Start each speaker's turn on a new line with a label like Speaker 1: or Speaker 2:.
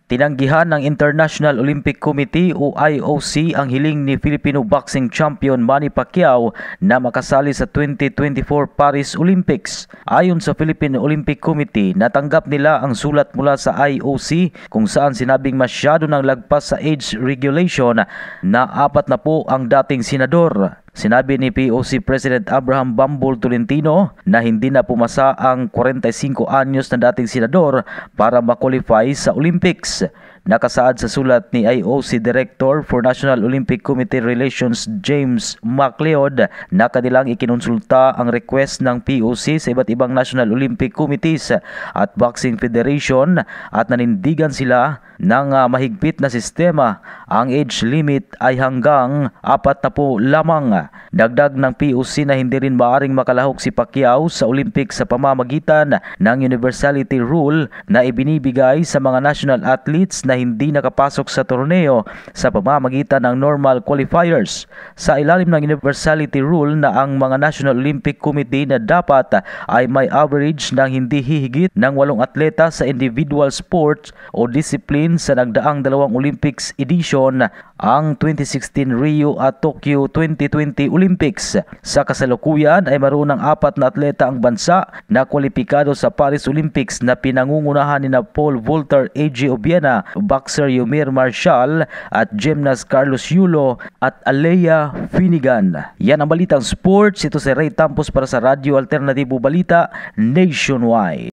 Speaker 1: Tinanggihan ng International Olympic Committee o IOC ang hiling ni Filipino boxing champion Manny Pacquiao na makasali sa 2024 Paris Olympics. Ayon sa Philippine Olympic Committee, natanggap nila ang sulat mula sa IOC kung saan sinabing masyado nang lagpas sa age regulation na 4 na po ang dating senador. Sinabi ni POC President Abraham Bambol Tolentino na hindi na pumasa ang 45 anyos na dating senador para makwalify sa Olympics. Nakasaad sa sulat ni IOC Director for National Olympic Committee Relations James MacLeod na kanilang ikinonsulta ang request ng POC sa iba't ibang National Olympic Committees at Boxing Federation at nanindigan sila ng mahigpit na sistema. Ang age limit ay hanggang 4 na po lamang. Dagdag ng POC na hindi rin maaring makalahok si Pacquiao sa Olympics sa pamamagitan ng universality rule na ibinibigay sa mga national athletes na hindi nakapasok sa torneo sa pamamagitan ng normal qualifiers. Sa ilalim ng universality rule na ang mga National Olympic Committee na dapat ay may average ng hindi hihigit ng 8 atleta sa individual sports o discipline sa nagdaang 2 Olympics edition, ang 2016 Rio at Tokyo 2020 Olympics. Sa kasalukuyan ay mayroon ng 4 na atleta ang bansa na kwalipikado sa Paris Olympics na pinangungunahan ni Paul Volter, AJ Obiena, boxer Yomir Marshall at gymnast Carlos Yulo at Alea Finnegan. Yan ang balitang sports. Ito si Ray Tampos para sa Radyo Alternatibo Balita Nationwide.